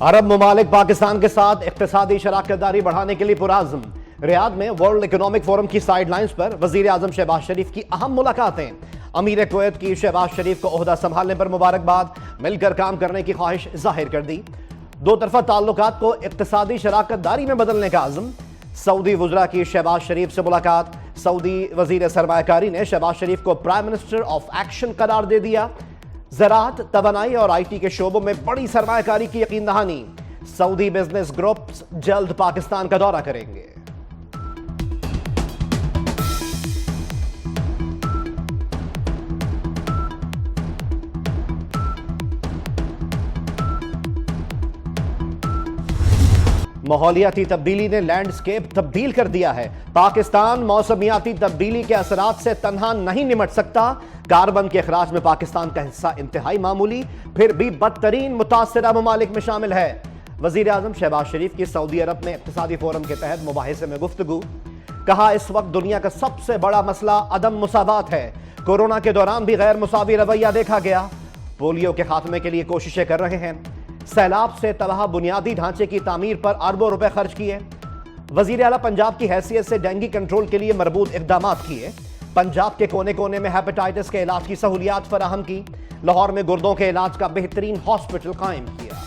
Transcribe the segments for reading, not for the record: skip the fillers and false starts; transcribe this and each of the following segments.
अरब ममालिक पाकिस्तान के साथ इक्तिसादी शराकतदारी बढ़ाने के लिए पुराज़्म। रियाद में वर्ल्ड इकोनॉमिक फोरम की साइडलाइंस पर वजीर आजम शहबाज शरीफ की अहम मुलाकातें। अमीर कुवैत की शहबाज शरीफ को ओहदा संभालने पर मुबारकबाद, मिलकर काम करने की ख्वाहिश जाहिर कर दी। दो तरफा ताल्लुकात को इक्तिसादी शराकतदारी में बदलने का आज़म। सऊदी वज़रा की शहबाज शरीफ से मुलाकात। सऊदी वजीर सरमायाकारी ने शहबाज शरीफ को प्राइम मिनिस्टर ऑफ एक्शन करार दे दिया। ज़राअत, तवानाई और IT के शोबों में बड़ी सरमायाकारी की यकीन दहानी। सऊदी बिजनेस ग्रुप्स जल्द पाकिस्तान का दौरा करेंगे। माहौलियाती तब्दीली ने लैंडस्केप तब्दील कर दिया है। पाकिस्तान मौसमियाती तब्दीली के असरात से तन्हा नहीं निमट सकता। कार्बन के अखराज में पाकिस्तान का हिस्सा इंतहाई मामूली, फिर भी बदतरीन मुतासरा ममालिक में शामिल है। वजीर आजम शहबाज शरीफ की सऊदी अरब में इक्तिसादी फोरम के तहत मुबाहिसे में गुफ्तगू। कहा, इस वक्त दुनिया का सबसे बड़ा मसला अदम मुसावात है। कोरोना के दौरान भी गैर मुसावी रवैया देखा गया। पोलियो के खात्मे के लिए कोशिशें कर रहे हैं। सैलाब से तबाह बुनियादी ढांचे की तामीर पर अरबों रुपए खर्च किए। वजीर आला पंजाब की हैसियत से डेंगू कंट्रोल के लिए मरबूत इकदाम किए। पंजाब के कोने कोने में हेपेटाइटिस के इलाज की सहूलियात फराहम की। लाहौर में गुर्दों के इलाज का बेहतरीन हॉस्पिटल कायम किया।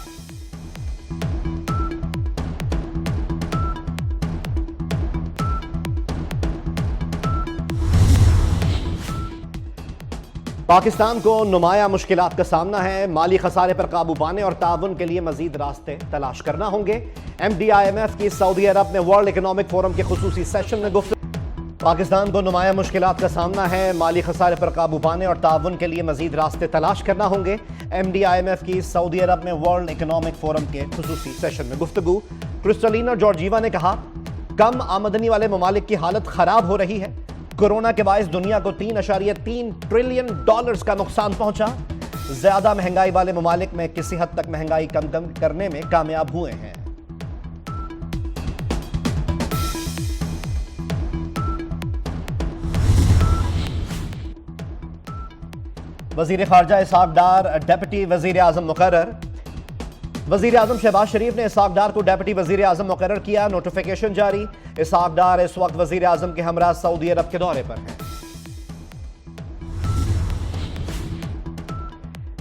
पाकिस्तान को नुमाया मुश्किलात का सामना है। माली खसारे पर काबू पाने और ताउन के लिए मजीद रास्ते तलाश करना होंगे। MD IMF की सऊदी अरब में वर्ल्ड इकोनॉमिक फोरम के खुसूसी सेशन में गुफ्तगू। पाकिस्तान को नुमाया मुश्किलात का सामना है। माली खसारे पर काबू पाने और ताउन के लिए मजीद रास्ते तलाश करना होंगे। MD IMF की सऊदी अरब में वर्ल्ड इकोनॉमिक फोरम के खुसूसी सेशन में गुफ्तगू। क्रिस्टलिना जॉर्जीवा ने कहा, कम आमदनी वाले ममालिक की हालत खराब हो रही है। कोरोना के बायस दुनिया को $3.3 ट्रिलियन का नुकसान पहुंचा। ज्यादा महंगाई वाले ममालिक में किसी हद तक महंगाई कम करने में कामयाब हुए हैं। वजीर खारजा इसहाक डार डेप्यूटी वजीर आजम मुकर्रर। वजीर आजम शहबाज शरीफ ने इसहाक डार को डेप्यूटी वजीर आजम मुकर्रर किया। नोटिफिकेशन जारी। इसहाक डार इस वक्त वजीर आजम के हमरा सऊदी अरब के दौरे पर हैं।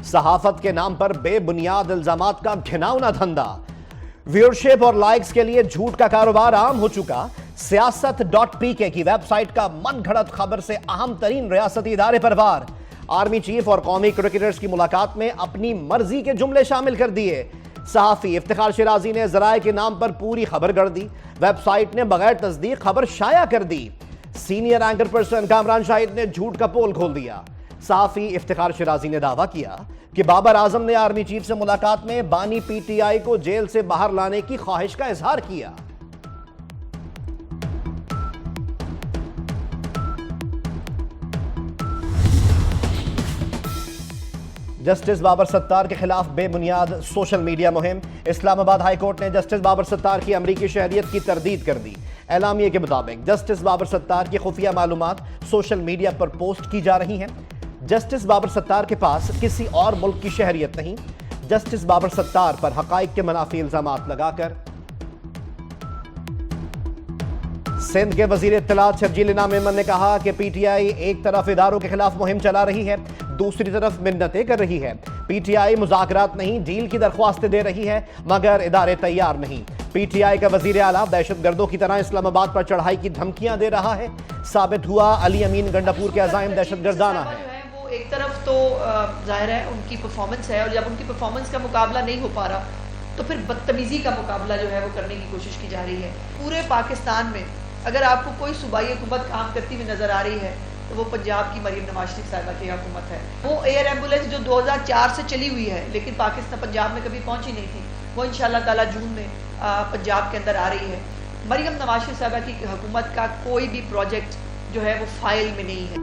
सहाफत के नाम पर बेबुनियाद इल्जामात का घिनौना धंधा। व्यूअरशिप और लाइक्स के लिए झूठ का कारोबार आम हो चुका। सियासत.pk की वेबसाइट का मनगढ़ंत खबर से अहम तरीन रियासती इदारे पर वार। आर्मी चीफ और कौमी क्रिकेटर्स की मुलाकात में अपनी मर्जी के जुमले शामिल कर दिए। सहाफी इफ्तिखार शिराजी ने जराए के नाम पर पूरी खबर गढ़ दी। वेबसाइट ने बगैर तस्दीक खबर शाया कर दी। Senior anchor person Kamran Shahid ने झूठ का पोल खोल दिया। सहाफी इफ्तिखार शिराजी ने दावा किया कि बाबर आजम ने आर्मी चीफ से मुलाकात में बानी PTI को जेल से बाहर लाने की ख्वाहिश का इजहार किया। जस्टिस बाबर सत्तार के खिलाफ बेबुनियाद सोशल मीडिया मुहिम। इस्लामाबाद हाई कोर्ट ने जस्टिस बाबर सत्तार की अमरीकी शहरियत की तरदीद कर दी। एलामिये के मुताबिक जस्टिस बाबर सत्तार की खुफिया मालूमात सोशल मीडिया पर पोस्ट की जा रही हैं। जस्टिस बाबर सत्तार के पास किसी और मुल्क की शहरियत नहीं। जस्टिस बाबर सत्तार पर हकाइक के मनाफी इल्जामात लगाकर सिंध के वजीर इत्तलात शर्जील इनाम मेमन ने कहा कि PTI एक तरफ इदारों के खिलाफ मुहिम चला रही है, दूसरी तरफ मिन्नतें कर रही है। PTI मुज़ाकरात नहीं, डील की दरख्वास्तें दे रही है, मगर इदारे तैयार नहीं। PTI का वजीर आला दहशतगर्दों की तरह इस्लामाबाद पर चढ़ाई की धमकियां दे रहा है। साबित हुआ अली अमीन गंडापुर के अज़ाइम दहशतगर्दाना है। एक तरफ तो जाहिर है उनकी परफॉर्मेंस है, और जब उनकी परफॉर्मेंस का मुकाबला नहीं हो पा रहा तो फिर बदतमीजी का मुकाबला जो है वो करने की कोशिश की जा रही है। पूरे पाकिस्तान में अगर आपको कोई सूबाई हुकूमत काम करती हुई नजर आ रही है तो वो पंजाब की मरीम नवाज शरीफ साहिबा की हुकूमत है। वो एयर एम्बुलेंस जो 2004 से चली हुई है लेकिन पाकिस्तान पंजाब में कभी पहुंची नहीं थी, वो इंशाअल्लाह ताला जून में पंजाब के अंदर आ रही है। मरीम नवाज शरीफ साहिबा की हुकूमत का कोई भी प्रोजेक्ट जो है वो फाइल में नहीं है।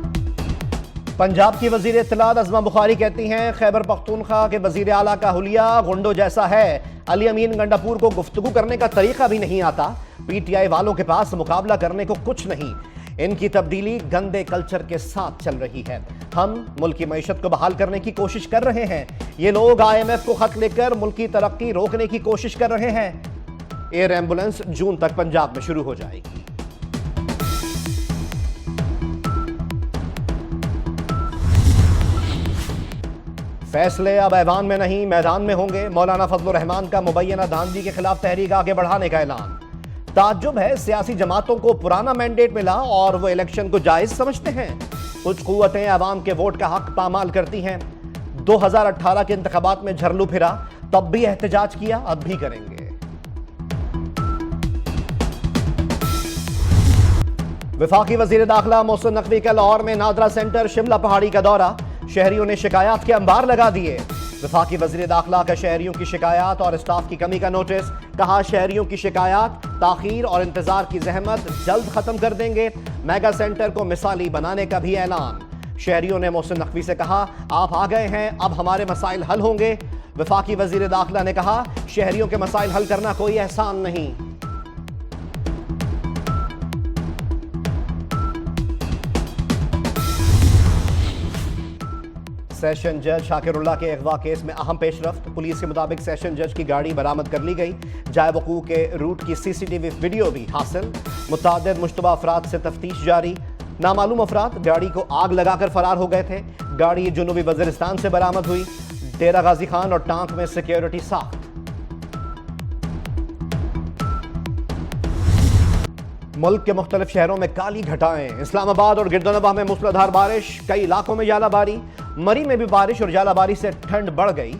पंजाब की वजीर इत्तलात अज़मा बुखारी कहती हैं, खैबर पख्तूनख्वा के वजीर आला का हुलिया गुंडों जैसा है। अली अमीन गंडापुर को गुफ्तगू करने का तरीका भी नहीं आता। PTI वालों के पास मुकाबला करने को कुछ नहीं। इनकी तब्दीली गंदे कल्चर के साथ चल रही है। हम मुल्क की मईशत को बहाल करने की कोशिश कर रहे हैं। ये लोग IMF को खत लेकर मुल्क की तरक्की रोकने की कोशिश कर रहे हैं। एयर एम्बुलेंस जून तक पंजाब में शुरू हो जाएगी। फैसले अब ऐवान में नहीं मैदान में होंगे। मौलाना फजलुर रहमान का मुबैना धांधली के खिलाफ तहरीक आगे बढ़ाने का ऐलान। ताज्जुब है, सियासी जमातों को पुराना मैंडेट मिला और वो इलेक्शन को जायज समझते हैं। कुछ कुव्वतें अवाम के वोट का हक पामाल करती हैं। 2018 के इंतखाबात में झरलू फिरा, तब भी एहतजाज किया, अब भी करेंगे। वफाकी वजीर दाखिला मोहसिन नकवी का लाहौर में नादरा सेंटर शिमला पहाड़ी का दौरा। शहरियों ने शिकायत के अंबार लगा दिए। वफाकी वजीर दाखिला का शहरियों की शिकायत और स्टाफ की कमी का नोटिस। कहा, शहरियों की शिकायत, ताखीर और इंतजार की जहमत जल्द खत्म कर देंगे। मेगा सेंटर को मिसाली बनाने का भी ऐलान। शहरियों ने मोहसिन नकवी से कहा, आप आ गए हैं, अब हमारे मसाइल हल होंगे। वफाकी वजीर दाखिला ने कहा, शहरियों के मसाइल हल करना कोई एहसान नहीं। सेशन जज शाकिरुल्लाह के अगवा केस में अहम पेशरफ्त। पुलिस के मुताबिक सेशन जज की गाड़ी बरामद कर ली गई। जाए वकूअ के रूट की CCTV वीडियो भी हासिल। मुतअद्दिद मुश्तबा अफराद से तफ्तीश जारी। नामालूम अफराद गाड़ी को आग लगाकर फरार हो गए थे। गाड़ी जुनूबी वजीरिस्तान से बरामद हुई। डेरा गाजी खान और टांक में सिक्योरिटी साख्त। मुल्क के मुख्तलिफ शहरों में काली घटाएं। इस्लामाबाद और गिरदनबा में मूसलाधार बारिश, कई इलाकों में जालाबारी। मरी में भी बारिश और जालाबारी से ठंड बढ़ गई।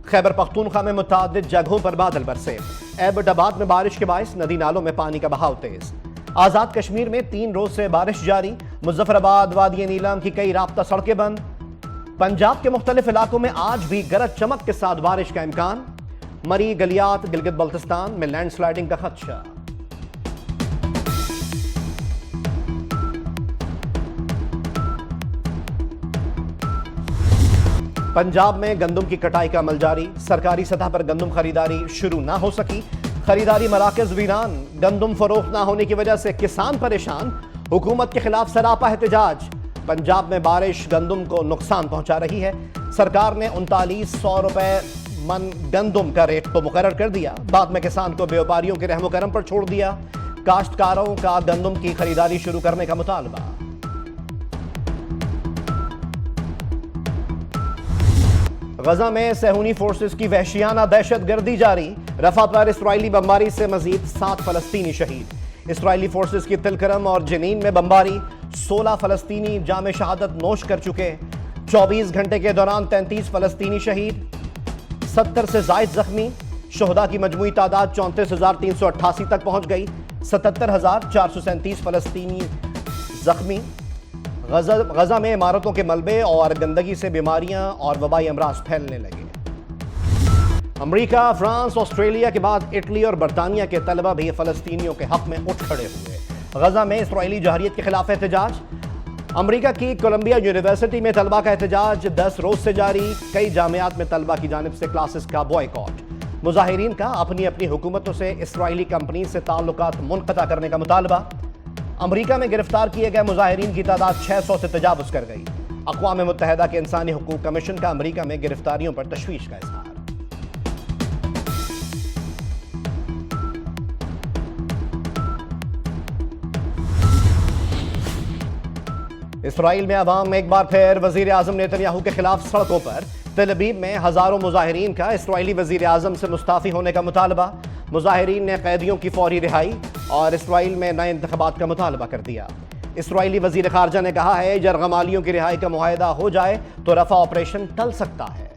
खैबर पख्तूनख्वा में मुतअद्दिद जगहों पर बादल बरसे। एबटाबाद में बारिश के बायस नदी नालों में पानी का बहाव तेज। आजाद कश्मीर में 3 रोज से बारिश जारी। मुजफ्फराबाद, वादी नीलम की कई राब्ता सड़कें बंद। पंजाब के मुख्तलिफ इलाकों में आज भी गरज चमक के साथ बारिश का इम्कान। मरी, गलियात, गिलगित बल्तिस्तान में लैंडस्लाइडिंग का खदशा। पंजाब में गंदम की कटाई का अमल जारी। सरकारी सतह पर गंदम खरीदारी शुरू ना हो सकी। खरीदारी मराकज वीरान। गंदम फरोख्त ना होने की वजह से किसान परेशान। हुकूमत के खिलाफ सरापा एहतजाज। पंजाब में बारिश गंदम को नुकसान पहुंचा रही है। सरकार ने 3900 रुपए मन गंदम का रेट तो मुकर्रर कर दिया। बाद में किसान को व्यापारियों के रहमो करम पर छोड़ दिया। काश्तकारों का गंदम की खरीदारी शुरू करने का मुतालबा। गजा में सहूनी फोर्सेस की वहशियाना दहशतगर्दी जारी। रफा पर इस्राइली बमबारी से मजीद 7 फलस्तीनी शहीद। इस्राइली फोर्सेस की तिलकरम और जनीन में बमबारी। 16 फलस्तीनी जाम शहादत नोश कर चुके। 24 घंटे के दौरान 33 फलस्तीनी शहीद, 70 से जायद जख्मी। शोहदा की मजमूई तादाद 34,388 तक पहुंच गई। 77,437 फलस्तीनी जख्मी। गजा में इमारतों के मलबे और गंदगी से बीमारियां और वबाई अमराज फैलने लगे। अमेरिका, फ्रांस, ऑस्ट्रेलिया के बाद इटली और बरतानिया के तलबा भी फलस्तीनियों के हक में उठ खड़े हुए। गजा में इस्राइली जहरियत के खिलाफ एहतजाज। अमेरिका की कोलंबिया यूनिवर्सिटी में तलबा का एहतजाज 10 रोज से जारी। कई जामियात में तलबा की जानिब से क्लासेस का बॉयकॉट। मुजाहिरीन का अपनी अपनी हुकूमतों से इस्राइली कंपनी से ताल्लुकात मुनक़ता करने का मुतालबा। अमेरिका में गिरफ्तार किए गए मुजाहिरीन की तादाद 600 से तजावुज़ कर गई। अक़वाम मुत्तहिदा के इंसानी हुकूक कमीशन का अमेरिका में गिरफ्तारियों पर तशवीश का इज़हार। इसराइल में अवाम एक बार फिर वजीर आजम नेतन्याहू के खिलाफ सड़कों पर। तेल अवीव में हजारों मुजाहिरीन का इसराइली वजीर आजम से मुस्ताफी होने का मुतालबा। मुजाहिरीन ने कैदियों की फौरी रिहाई और इसराइल में नए इंतखाबात का मुतालबा कर दिया। इसराइली वजीर खारजा ने कहा है, जरगमालियों की रिहाई का मुआहदा हो जाए तो रफा ऑपरेशन टल सकता है।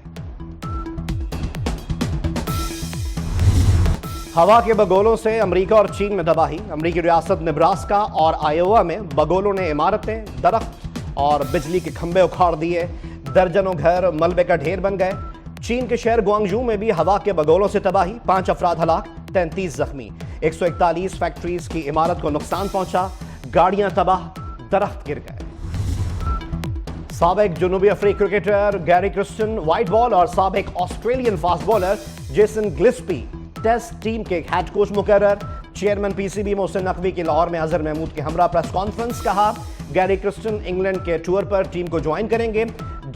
हवा के बगोलों से अमेरिका और चीन में तबाही। अमेरिकी रियासत नेब्रास्का और आयोवा में बगोलों ने इमारतें, दरख्त और बिजली के खंभे उखाड़ दिए। दर्जनों घर मलबे का ढेर बन गए। चीन के शहर ग्वांगजू में भी हवा के बगोलों से तबाही। 5 अफराद हलाक, 33 जख्मी। 141 फैक्ट्रीज की इमारत को नुकसान पहुंचा। गाड़ियां तबाह, दरख्त गिर गए। साबिक जनूबी अफ्रीकी cricketer Gary Kirsten white ball और साबिक Australian fast bowler Jason Gillespie test team के हेड कोच मुकर्रर। चेयरमैन PCB मोहसिन नकवी की लाहौर में अजहर महमूद के हमरा प्रेस कॉन्फ्रेंस। कहा, गैरी क्रिस्टन इंग्लैंड के टूर पर टीम को ज्वाइन करेंगे।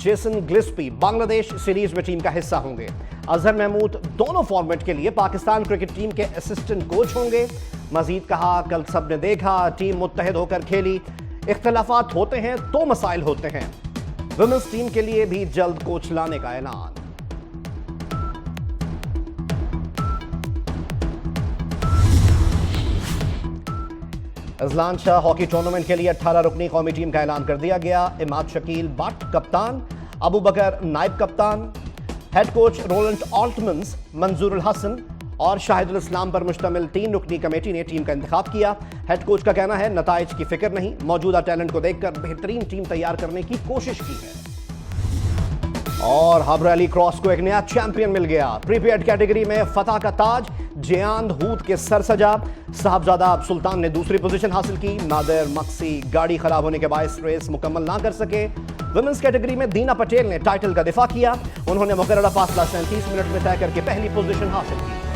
जेसन गिल्स्पी बांग्लादेश सीरीज में टीम का हिस्सा होंगे। अजहर महमूद दोनों फॉर्मेट के लिए पाकिस्तान क्रिकेट टीम के असिस्टेंट कोच होंगे। मजीद कहा, कल सबने देखा टीम मुत्तहिद होकर खेली, इख्तलाफात होते हैं तो मसाइल होते हैं। वुमेन्स टीम के लिए भी जल्द कोच लाने का ऐलान। अजलान शाह हॉकी टूर्नामेंट के लिए 18 रुकनी कौमी टीम का ऐलान कर दिया गया। इमाद शकील बट कप्तान, अबू बकर नायब कप्तान, head coach Roland Oltmans, Manzurul Hasan और शाहिदुल इस्लाम पर मुश्तमिल 3 रुकनी कमेटी ने टीम का इंतखाब किया। हेड कोच का कहना है, नताइज की फिक्र नहीं, मौजूदा टैलेंट को देखकर बेहतरीन टीम तैयार करने की कोशिश की है। और हब रैली क्रॉस को एक नया चैंपियन मिल गया। प्रीपेड कैटेगरी में फतह का ताज जियान हूद के सर सजा। साहबजादा सुल्तान ने दूसरी पोजीशन हासिल की। नादिर मक्सी गाड़ी खराब होने के बायस रेस मुकम्मल ना कर सके। वुमेन्स कैटेगरी में दीना पटेल ने टाइटल का दिफा किया। उन्होंने मुकर्ररा फासला 37 मिनट में तय करके पहली पोजीशन हासिल की।